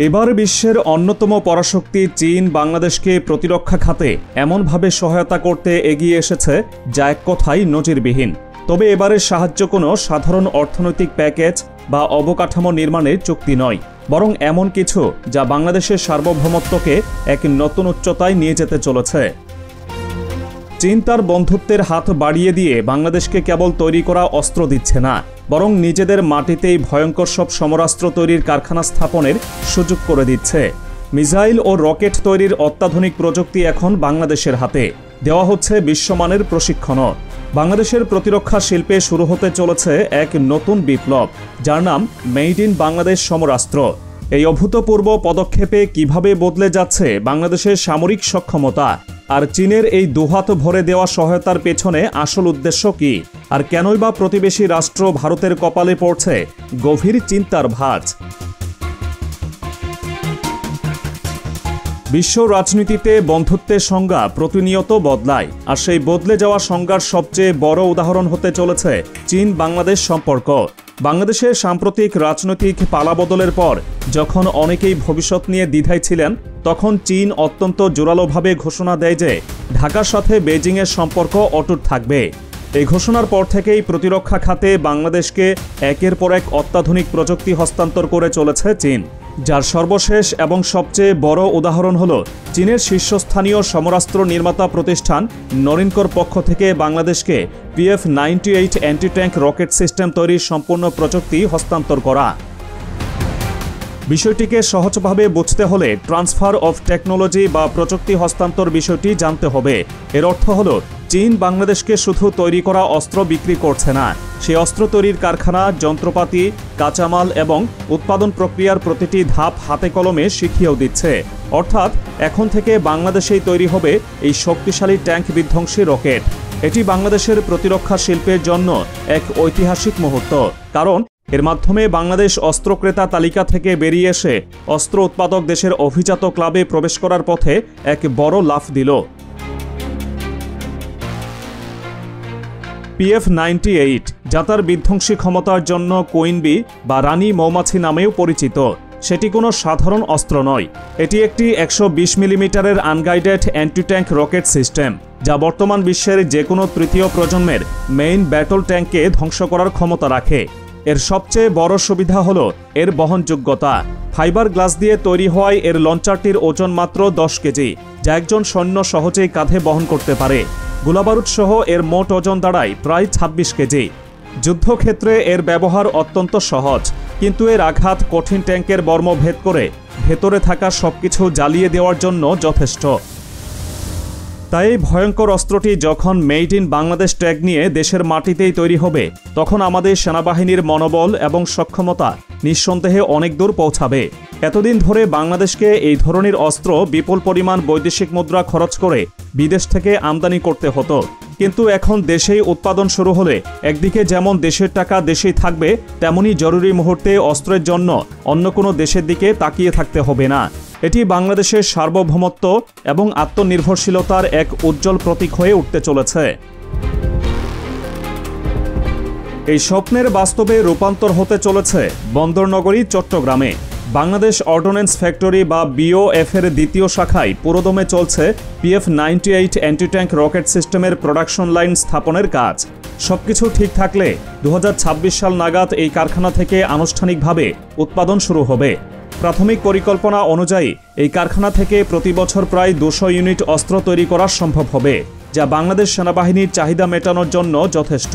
এবার বিশ্বের অন্যতম পরাশক্তি চীন বাংলাদেশকে প্রতিরক্ষা খাতে এমনভাবে সহায়তা করতে এগিয়ে এসেছে যা এক কথায় নজিরবিহীন। তবে এবারের সাহায্য কোনো সাধারণ অর্থনৈতিক প্যাকেজ বা অবকাঠামো নির্মাণের চুক্তি নয়, বরং এমন কিছু যা বাংলাদেশের সার্বভৌমত্বকে এক নতুন উচ্চতায় নিয়ে যেতে চলেছে। চীন তার বন্ধুত্বের হাত বাড়িয়ে দিয়ে বাংলাদেশকে কেবল তৈরি করা অস্ত্র দিচ্ছে না, বরং নিজেদের মাটিতেই ভয়ঙ্কর সব সমরাস্ত্র তৈরির কারখানা স্থাপনের সুযোগ করে দিচ্ছে। মিসাইল ও রকেট তৈরির অত্যাধুনিক প্রযুক্তি এখন বাংলাদেশের হাতে, দেওয়া হচ্ছে বিশ্বমানের প্রশিক্ষণও। বাংলাদেশের প্রতিরক্ষা শিল্পে শুরু হতে চলেছে এক নতুন বিপ্লব, যার নাম মেড ইন বাংলাদেশ সমরাস্ত্র। এই অভূতপূর্ব পদক্ষেপে কিভাবে বদলে যাচ্ছে বাংলাদেশের সামরিক সক্ষমতা, আর চীনের এই দুহাত ভরে দেওয়া সহায়তার পেছনে আসল উদ্দেশ্য কি, আর কেনই বা প্রতিবেশী রাষ্ট্র ভারতের কপালে পড়ছে গভীর চিন্তার ভাঁজ। বিশ্ব রাজনীতিতে বন্ধুত্বের সংজ্ঞা প্রতিনিয়ত বদলায়, আর সেই বদলে যাওয়া সংজ্ঞার সবচেয়ে বড় উদাহরণ হতে চলেছে চীন বাংলাদেশ সম্পর্ক। বাংলাদেশের সাম্প্রতিক রাজনৈতিক পালাবদলের পর যখন অনেকেই ভবিষ্যৎ নিয়ে দ্বিধায় ছিলেন, তখন চীন অত্যন্ত জোরালোভাবে ঘোষণা দেয় যে ঢাকার সাথে বেজিংয়ের সম্পর্ক অটুট থাকবে। এই ঘোষণার পর থেকেই প্রতিরক্ষা খাতে বাংলাদেশকে একের পর এক অত্যাধুনিক প্রযুক্তি হস্তান্তর করে চলেছে চীন, যার সর্বশেষ এবং সবচেয়ে বড় উদাহরণ হল চীনের শীর্ষস্থানীয় সমরাস্ত্র নির্মাতা প্রতিষ্ঠান নরিনকোর পক্ষ থেকে বাংলাদেশকে PF-98 anti tank rocket system তৈরির সম্পূর্ণ প্রযুক্তি হস্তান্তর করা। বিষয়টিকে সহজভাবে বুঝতে হলে ট্রান্সফার অফ টেকনোলজি বা প্রযুক্তি হস্তান্তর বিষয়টি জানতে হবে। এর অর্থ হল চীন বাংলাদেশকে শুধু তৈরি করা অস্ত্র বিক্রি করছে না, সেই অস্ত্র তৈরির কারখানা, যন্ত্রপাতি, কাঁচামাল এবং উৎপাদন প্রক্রিয়ার প্রতিটি ধাপ হাতে কলমে শিখিয়েও দিচ্ছে। অর্থাৎ এখন থেকে বাংলাদেশেই তৈরি হবে এই শক্তিশালী ট্যাঙ্ক বিধ্বংসী রকেট। এটি বাংলাদেশের প্রতিরক্ষা শিল্পের জন্য এক ঐতিহাসিক মুহূর্ত, কারণ এর মাধ্যমে বাংলাদেশ অস্ত্র ক্রেতা তালিকা থেকে বেরিয়ে এসে অস্ত্র উৎপাদক দেশের অভিজাত ক্লাবে প্রবেশ করার পথে এক বড় লাফ দিল। PF-98 যা তার বিধ্বংসী ক্ষমতার জন্য কুইন বি বা রানী মৌমাছি নামেও পরিচিত, সেটি কোনো সাধারণ অস্ত্র নয়। এটি একটি 120 মিলিমিটারের unguided anti tank rocket system, যা বর্তমান বিশ্বের যে কোনো তৃতীয় প্রজন্মের মেইন ব্যাটল ট্যাঙ্ককে ধ্বংস করার ক্ষমতা রাখে। এর সবচেয়ে বড় সুবিধা হল এর বহনযোগ্যতা। ফাইবার গ্লাস দিয়ে তৈরি হওয়ায় এর লঞ্চারটির ওজন মাত্র 10 কেজি, যা একজন সৈন্য সহজেই কাঁধে বহন করতে পারে। গোলাবারুদ সহ এর মোট ওজন দাঁড়ায় প্রায় 26 কেজি। যুদ্ধক্ষেত্রে এর ব্যবহার অত্যন্ত সহজ, কিন্তু এর আঘাত কঠিন ট্যাঙ্কের বর্ম ভেদ করে ভেতরে থাকা সবকিছু জ্বালিয়ে দেওয়ার জন্য যথেষ্ট। তাই এই ভয়ঙ্কর অস্ত্রটি যখন মেড ইন বাংলাদেশ ট্যাগ নিয়ে দেশের মাটিতেই তৈরি হবে, তখন আমাদের সেনাবাহিনীর মনোবল এবং সক্ষমতা নিঃসন্দেহে অনেক দূর পৌঁছাবে। এতদিন ধরে বাংলাদেশকে এই ধরনের অস্ত্র বিপুল পরিমাণ বৈদেশিক মুদ্রা খরচ করে বিদেশ থেকে আমদানি করতে হতো, কিন্তু এখন দেশেই উৎপাদন শুরু হলে একদিকে যেমন দেশের টাকা দেশেই থাকবে, তেমনি জরুরি মুহূর্তে অস্ত্রের জন্য অন্য কোনো দেশের দিকে তাকিয়ে থাকতে হবে না। এটি বাংলাদেশের সার্বভৌমত্ব এবং আত্মনির্ভরশীলতার এক উজ্জ্বল প্রতীক হয়ে উঠতে চলেছে। এই স্বপ্নের বাস্তবে রূপান্তর হতে চলেছে বন্দরনগরী চট্টগ্রামে। বাংলাদেশ অর্ডিন্যান্স ফ্যাক্টরি বা BOF এর দ্বিতীয় শাখায় পুরোদমে চলছে PF-98 অ্যান্টি ট্যাঙ্ক রকেট সিস্টেমের প্রোডাকশন লাইন স্থাপনের কাজ। সবকিছু ঠিক থাকলে 2026 সাল নাগাদ এই কারখানা থেকে আনুষ্ঠানিকভাবে উৎপাদন শুরু হবে। প্রাথমিক পরিকল্পনা অনুযায়ী এই কারখানা থেকে প্রতি বছর প্রায় 200 ইউনিট অস্ত্র তৈরি করা সম্ভব হবে, যা বাংলাদেশ সেনাবাহিনীর চাহিদা মেটানোর জন্য যথেষ্ট।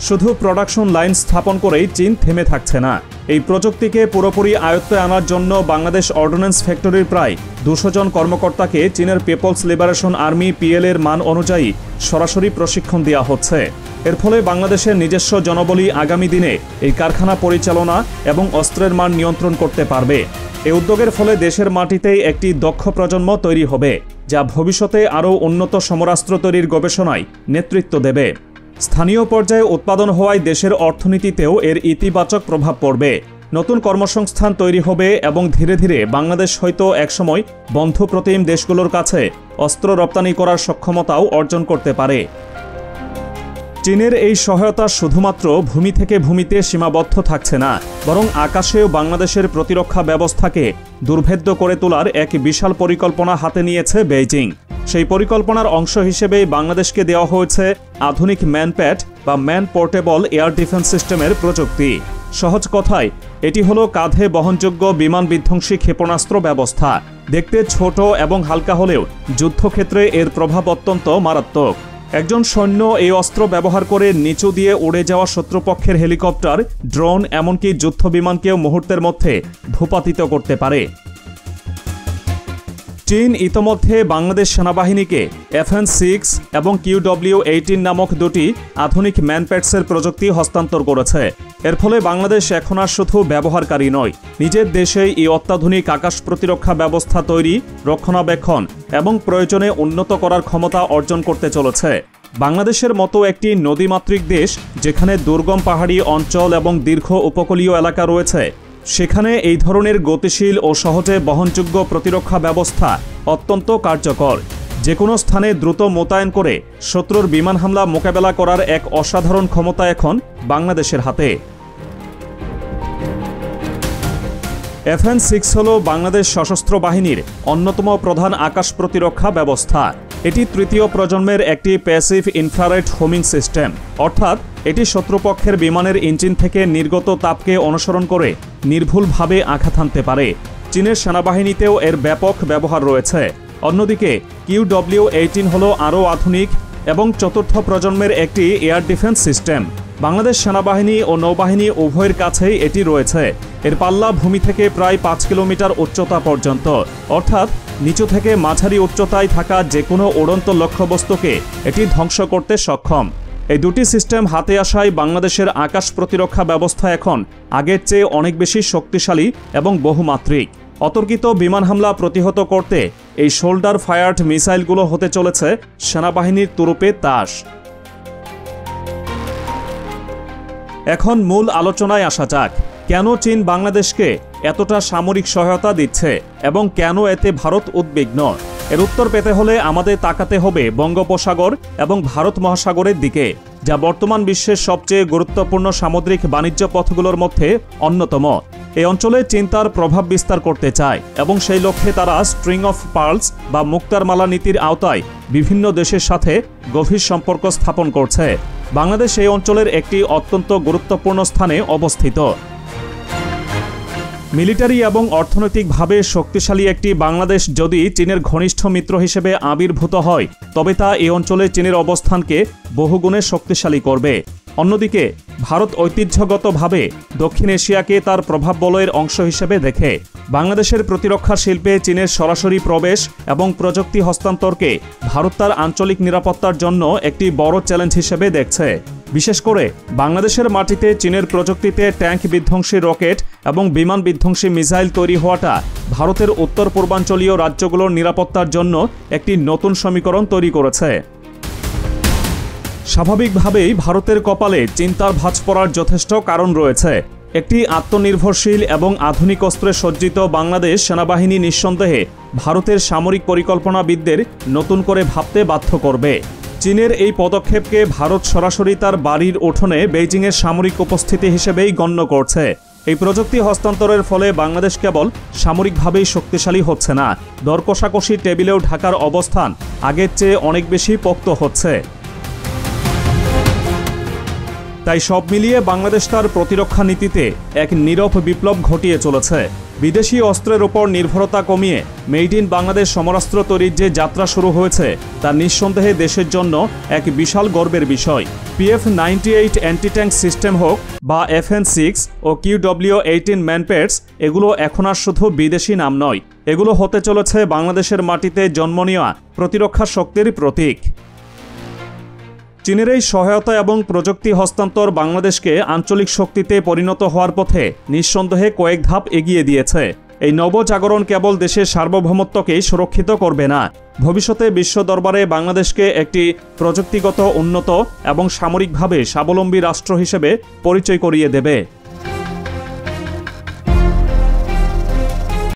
শুধু প্রোডাকশন লাইন স্থাপন করেই চীন থেমে থাকছে না। এই প্রযুক্তিকে পুরোপুরি আয়ত্তে আনার জন্য বাংলাদেশ অর্ডিন্যান্স ফ্যাক্টরির প্রায় 200 জন কর্মকর্তাকে চীনের পিপলস লিবারেশন আর্মি PL এর মান অনুযায়ী সরাসরি প্রশিক্ষণ দেওয়া হচ্ছে। এর ফলে বাংলাদেশের নিজস্ব জনবলই আগামী দিনে এই কারখানা পরিচালনা এবং অস্ত্রের মান নিয়ন্ত্রণ করতে পারবে। এই উদ্যোগের ফলে দেশের মাটিতেই একটি দক্ষ প্রজন্ম তৈরি হবে, যা ভবিষ্যতে আরও উন্নত সমরাস্ত্র তৈরির গবেষণায় নেতৃত্ব দেবে। স্থানীয় পর্যায়ে উৎপাদন হওয়ায় দেশের অর্থনীতিতেও এর ইতিবাচক প্রভাব পড়বে। নতুন কর্মসংস্থান তৈরি হবে এবং ধীরে ধীরে বাংলাদেশ হয়তো একসময় বন্ধু প্রতিম দেশগুলোর কাছে অস্ত্র রপ্তানি করার সক্ষমতাও অর্জন করতে পারে। চীনের এই সহায়তা শুধুমাত্র ভূমি থেকে ভূমিতে সীমাবদ্ধ থাকছে না, বরং আকাশেও বাংলাদেশের প্রতিরক্ষা ব্যবস্থাকে দুর্ভেদ্য করে তোলার এক বিশাল পরিকল্পনা হাতে নিয়েছে বেইজিং। সেই পরিকল্পনার অংশ হিসেবেই বাংলাদেশকে দেওয়া হয়েছে আধুনিক ম্যানপ্যাড বা ম্যান পোর্টেবল এয়ার ডিফেন্স সিস্টেমের প্রযুক্তি। সহজ কথায় এটি হলো কাঁধে বহনযোগ্য বিমান বিধ্বংসী ক্ষেপণাস্ত্র ব্যবস্থা। দেখতে ছোট এবং হালকা হলেও যুদ্ধক্ষেত্রে এর প্রভাব অত্যন্ত মারাত্মক। একজন সৈন্য এই অস্ত্র ব্যবহার করে নিচু দিয়ে উড়ে যাওয়া শত্রুপক্ষের হেলিকপ্টার, ড্রোন, এমনকি যুদ্ধবিমানকেও মুহূর্তের মধ্যে ভূপাতিত করতে পারে। চীন ইতোমধ্যে বাংলাদেশ সেনাবাহিনীকে FN-6 এবং QW-18 নামক দুটি আধুনিক ম্যানপ্যাডসের প্রযুক্তি হস্তান্তর করেছে। এর ফলে বাংলাদেশ এখন আর শুধু ব্যবহারকারী নয়, নিজের দেশেই এই অত্যাধুনিক আকাশ প্রতিরক্ষা ব্যবস্থা তৈরি, রক্ষণাবেক্ষণ এবং প্রয়োজনে উন্নত করার ক্ষমতা অর্জন করতে চলেছে। বাংলাদেশের মতো একটি নদীমাতৃক দেশ, যেখানে দুর্গম পাহাড়ি অঞ্চল এবং দীর্ঘ উপকূলীয় এলাকা রয়েছে, সেখানে এই ধরনের গতিশীল ও সহজে বহনযোগ্য প্রতিরক্ষা ব্যবস্থা অত্যন্ত কার্যকর। যে কোনো স্থানে দ্রুত মোতায়েন করে শত্রুর বিমান হামলা মোকাবেলা করার এক অসাধারণ ক্ষমতা এখন বাংলাদেশের হাতে। FN-6 হল বাংলাদেশ সশস্ত্র বাহিনীর অন্যতম প্রধান আকাশ প্রতিরক্ষা ব্যবস্থা। এটি তৃতীয় প্রজন্মের একটি প্যাসিভ ইনফ্রারেড হোমিং সিস্টেম, অর্থাৎ এটি শত্রুপক্ষের বিমানের ইঞ্জিন থেকে নির্গত তাপকে অনুসরণ করে নির্ভুলভাবে আঘাত হানতে পারে। চীনের সেনাবাহিনীতেও এর ব্যাপক ব্যবহার রয়েছে। অন্যদিকে QW-18 হল আরও আধুনিক এবং চতুর্থ প্রজন্মের একটি এয়ার ডিফেন্স সিস্টেম। বাংলাদেশ সেনাবাহিনী ও নৌবাহিনী উভয়ের কাছেই এটি রয়েছে। এর পাল্লা ভূমি থেকে প্রায় 5 কিলোমিটার উচ্চতা পর্যন্ত, অর্থাৎ নিচু থেকে মাঝারি উচ্চতায় থাকা যে কোনো উড়ন্ত লক্ষ্যবস্তুকে এটি ধ্বংস করতে সক্ষম। এই দুটি সিস্টেম হাতে আসায় বাংলাদেশের আকাশ প্রতিরক্ষা ব্যবস্থা এখন আগের চেয়ে অনেক বেশি শক্তিশালী এবং বহুমাত্রিক। অতর্কিত বিমান হামলা প্রতিহত করতে এই শোল্ডার ফায়ার্ড মিসাইলগুলো হতে চলেছে সেনাবাহিনীর তুরুপে তাস। এখন মূল আলোচনায় আসা যাক। কেন চীন বাংলাদেশকে এতটা সামরিক সহায়তা দিচ্ছে এবং কেন এতে ভারত উদ্বিগ্ন? এর উত্তর পেতে হলে আমাদের তাকাতে হবে বঙ্গোপসাগর এবং ভারত মহাসাগরের দিকে, যা বর্তমান বিশ্বের সবচেয়ে গুরুত্বপূর্ণ সামুদ্রিক বাণিজ্য পথগুলোর মধ্যে অন্যতম। এই অঞ্চলে চীন তার প্রভাব বিস্তার করতে চায় এবং সেই লক্ষ্যে তারা স্ট্রিং অফ পার্লস বা মুক্তার মালা নীতির আওতায় বিভিন্ন দেশের সাথে গভীর সম্পর্ক স্থাপন করছে। বাংলাদেশ এই অঞ্চলের একটি অত্যন্ত গুরুত্বপূর্ণ স্থানে অবস্থিত। মিলিটারি এবং অর্থনৈতিকভাবে শক্তিশালী একটি বাংলাদেশ যদি চীনের ঘনিষ্ঠ মিত্র হিসেবে আবির্ভূত হয়, তবে তা এই অঞ্চলে চীনের অবস্থানকে বহুগুণে শক্তিশালী করবে। অন্যদিকে ভারত ঐতিহ্যগতভাবে দক্ষিণ এশিয়াকে তার প্রভাব বলয়ের অংশ হিসেবে দেখে। বাংলাদেশের প্রতিরক্ষা শিল্পে চীনের সরাসরি প্রবেশ এবং প্রযুক্তি হস্তান্তরকে ভারত তার আঞ্চলিক নিরাপত্তার জন্য একটি বড় চ্যালেঞ্জ হিসেবে দেখছে। বিশেষ করে বাংলাদেশের মাটিতে চীনের প্রযুক্তিতে ট্যাঙ্ক বিধ্বংসী রকেট এবং বিমান বিধ্বংসী মিসাইল তৈরি হওয়াটা ভারতের উত্তর পূর্বাঞ্চলীয় রাজ্যগুলোর নিরাপত্তার জন্য একটি নতুন সমীকরণ তৈরি করেছে। স্বাভাবিকভাবেই ভারতের কপালে চিন্তার ভাঁজ পড়ার যথেষ্ট কারণ রয়েছে। একটি আত্মনির্ভরশীল এবং আধুনিক অস্ত্রে সজ্জিত বাংলাদেশ সেনাবাহিনী নিঃসন্দেহে ভারতের সামরিক পরিকল্পনাবিদদের নতুন করে ভাবতে বাধ্য করবে। চীনের এই পদক্ষেপকে ভারত সরাসরি তার বাড়ির উঠোনে বেইজিংয়ের সামরিক উপস্থিতি হিসেবেই গণ্য করছে। এই প্রযুক্তি হস্তান্তরের ফলে বাংলাদেশ কেবল সামরিকভাবেই শক্তিশালী হচ্ছে না, দর কষাকষি টেবিলেও ঢাকার অবস্থান আগের চেয়ে অনেক বেশি পোক্ত হচ্ছে। তাই সব মিলিয়ে বাংলাদেশ তার প্রতিরক্ষা নীতিতে এক নীরব বিপ্লব ঘটিয়ে চলেছে। বিদেশি অস্ত্রের ওপর নির্ভরতা কমিয়ে মেড ইন বাংলাদেশ সমরাস্ত্র তৈরির যে যাত্রা শুরু হয়েছে, তা নিঃসন্দেহে দেশের জন্য এক বিশাল গর্বের বিষয়। PF-98 অ্যান্টি ট্যাঙ্ক সিস্টেম হোক বা FN-6 ও QW-18 ম্যানপ্যাডস, এগুলো এখন আর শুধু বিদেশি নাম নয়, এগুলো হতে চলেছে বাংলাদেশের মাটিতে জন্ম নেওয়া প্রতিরক্ষা শক্তির প্রতীক। চীনের এই সহায়তা এবং প্রযুক্তি হস্তান্তর বাংলাদেশকে আঞ্চলিক শক্তিতে পরিণত হওয়ার পথে নিঃসন্দেহে কয়েক ধাপ এগিয়ে দিয়েছে। এই নবজাগরণ কেবল দেশের সার্বভৌমত্বকেই সুরক্ষিত করবে না, ভবিষ্যতে বিশ্ব দরবারে বাংলাদেশকে একটি প্রযুক্তিগত উন্নত এবং সামরিকভাবে স্বাবলম্বী রাষ্ট্র হিসেবে পরিচয় করিয়ে দেবে।